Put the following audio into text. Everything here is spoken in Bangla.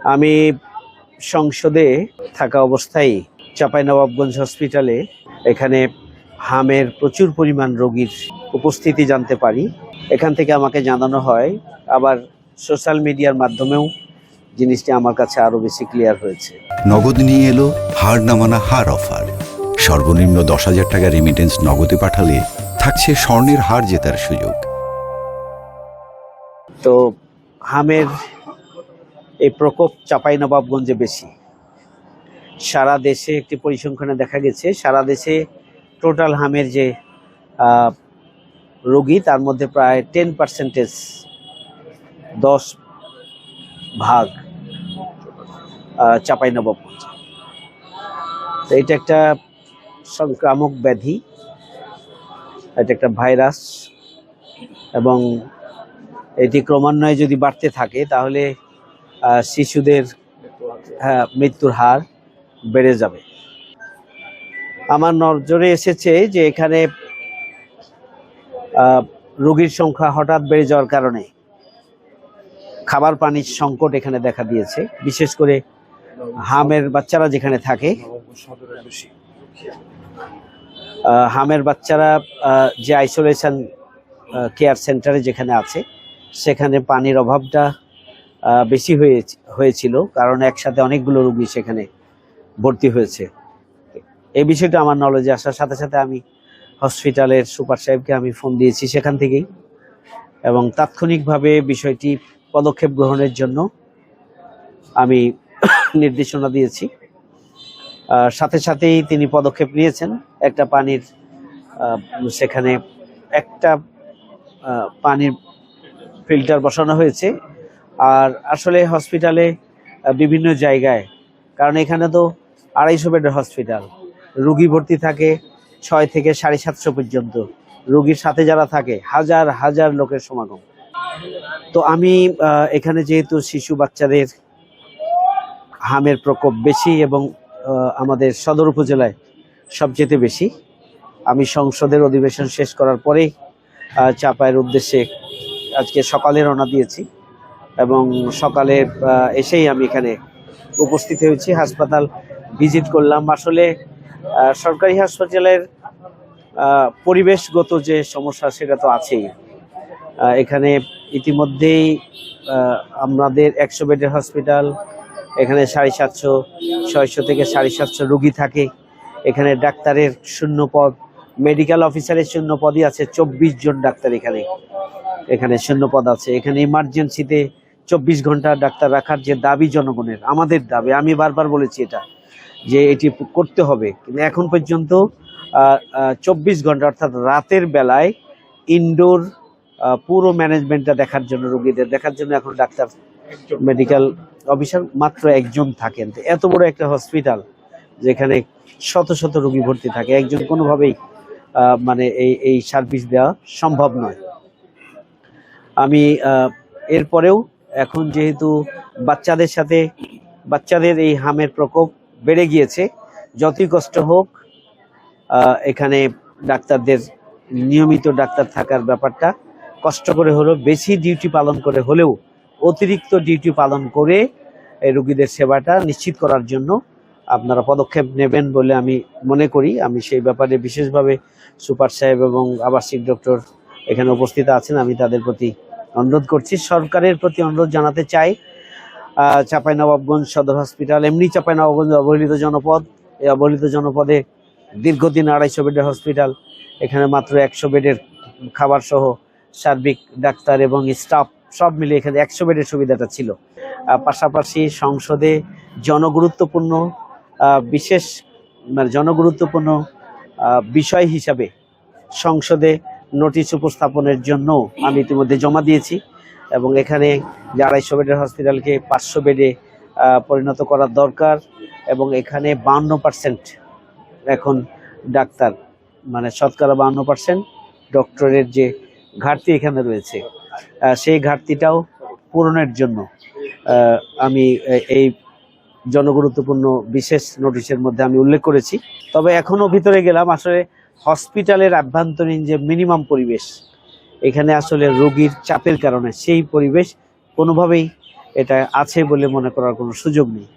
আমি সংসদে থাকা অবস্থায় চাঁপাইনবাবগঞ্জ হসপিটালে এখানে হামের প্রচুর পরিমাণ রোগীর উপস্থিতি জানতে পারি। এখান থেকে আমাকে জানানো হয়, আবার সোশ্যাল মিডিয়ার মাধ্যমেও জিনিসটি আমার কাছে আরো বেশি ক্লিয়ার হয়েছে। নগদ নিয়ে এলো হার না মানা হার অফার। সর্বনিম্ন 10,000 টাকা রেমিটেন্স নগদে পাঠালে থাকছে স্বর্ণের হার জেতার সুযোগ। তো হামের এই প্রকোপ চাঁপাইনবাবগঞ্জে বেশি। সারা দেশে একটি পরিসংখ্যানে দেখা গেছে, সারা দেশে টোটাল হামের যে রোগী তার মধ্যে প্রায় 10% 10 ভাগ চাঁপাইনবাবগঞ্জ। তো এটা একটা সংক্রামক ব্যাধি, এটা একটা ভাইরাস, এবং এটি ক্রমান্বয়ে যদি বাড়তে থাকে তাহলে শিশুদের মৃত্যুর হার বেড়ে যাবে। আমার নজরে এসেছে যে এখানে রোগীর সংখ্যা হঠাৎ বেড়ে যাওয়ার কারণে খাবার পানির সংকট এখানে দেখা দিয়েছে। বিশেষ করে হামের বাচ্চারা যেখানে থাকে, হামের বাচ্চারা যে আইসোলেশন কেয়ার সেন্টারে যেখানে আছে সেখানে পানির অভাবটা বেশি হয়েছিল, কারণ একসাথে অনেকগুলো রোগী সেখানে ভর্তি হয়েছে। এই বিষয়টা আমার নলেজে আসার সাথে সাথে আমি হসপিটালের সুপার সাহেবকে আমি ফোন দিয়েছি সেখান থেকেই, এবং তাৎক্ষণিকভাবে বিষয়টি পদক্ষেপ গ্রহণের জন্য আমি নির্দেশনা দিয়েছি। সাথে সাথেই তিনি পদক্ষেপ নিয়েছেন। একটা পানির সেখানে একটা পানির ফিল্টার বসানো হয়েছে। আর আসলে হসপিটালে বিভিন্ন জায়গায়, কারণ এখানে তো 250 বেডের হসপিটাল, রুগী ভর্তি থাকে 6 থেকে 750 পর্যন্ত, রুগীর সাথে যারা থাকে হাজার হাজার লোকের সমাগম। তো আমি এখানে যেহেতু শিশু বাচ্চাদের হামের প্রকোপ বেশি এবং আমাদের সদর উপজেলায় সবচেয়ে বেশি, আমি সংসদের অধিবেশন শেষ করার পরেই চাঁপাইয়ের উদ্দেশ্যে আজকে সকালে রওনা দিয়েছি, এবং সকালে এসেই আমি এখানে উপস্থিত হয়েছি। হাসপাতাল ভিজিট করলাম। আসলে সরকারি হাসপাতালের পরিবেশগত যে সমস্যা সেটা তো আছেই। এখানে ইতিমধ্যেই আমাদের 100 বেডের হসপিটাল, এখানে 750, 600 থেকে 750 রোগী থাকে। এখানে ডাক্তারের শূন্য পদ, মেডিকেল অফিসারের শূন্য পদই আছে 24 জন ডাক্তার এখানে শূন্য পদ আছে। এখানে ইমার্জেন্সিতে 24 ঘন্টা ডাক্তার রাখার যে দাবি জনগণের, আমাদের দাবি, আমি বারবার বলেছি এটা যে এটি করতে হবে, কিন্তু এখন পর্যন্ত 24 ঘন্টা অর্থাৎ রাতের বেলায় ইনডোর পুরো ম্যানেজমেন্টটা দেখার জন্য, রোগীদের দেখার জন্য এখন ডাক্তার মেডিকেল অফিসার মাত্র একজন থাকেন। এত বড় একটা হসপিটাল যেখানে শত শত রোগী ভর্তি থাকে, একজন কোনোভাবেই মানে এই সার্ভিস দেওয়া সম্ভব নয়। আমি এরপরেও এখন যেহেতু বাচ্চাদের এই হামের প্রকোপ বেড়ে গিয়েছে, যতই কষ্ট হোক এখানে ডাক্তারদের নিয়মিত ডাক্তার থাকার ব্যাপারটা কষ্ট করে হলেও, বেশি ডিউটি পালন করে হলেও অতিরিক্ত ডিউটি পালন করে এই রোগীদের সেবাটা নিশ্চিত করার জন্য আপনারা পদক্ষেপ নেবেন বলে আমি মনে করি। আমি সেই ব্যাপারে বিশেষভাবে সুপার সাহেব এবং আবাসিক ডক্টর এখানে উপস্থিত আছেন, আমি তাদের প্রতি অনুরোধ করছি। সরকারের প্রতি অনুরোধ জানাতে চাই, চাঁপাইনবাবগঞ্জ সদর হসপিটাল, এমনি চাঁপাইনবাবগঞ্জ অবহেলিত জনপদ, এই অবহেলিত জনপদে দীর্ঘদিন 250 বেডের হসপিটাল, এখানে মাত্র 100 বেডের খাবার সহ সার্বিক ডাক্তার এবং স্টাফ সব মিলে এখানে 100 বেডের সুবিধাটা ছিল। পাশাপাশি সংসদে জনগুরুত্বপূর্ণ বিষয় হিসাবে সংসদে নোটিশ উপস্থাপনের জন্য আমি ইতিমধ্যে জমা দিয়েছি, এবং এখানে যে 250 বেডের হসপিটালকে 500 বেডে পরিণত করার দরকার, এবং এখানে 52% এখন ডাক্তার, মানে শতকরা 52% ডক্টরের যে ঘাটতি এখানে রয়েছে, সেই ঘাটতিটাও পূরণের জন্য আমি এই জনগুরুত্বপূর্ণ বিশেষ নোটিশের মধ্যে আমি উল্লেখ করেছি। তবে এখনো ভিতরে গেলাম, আসলে হসপিটালের আভ্যন্তরীণ যে মিনিমাম পরিবেশ, এখানে আসলে রোগীর চাপের কারণে সেই পরিবেশ কোনোভাবেই এটা আছে বলে মনে করার কোনো সুযোগ নেই।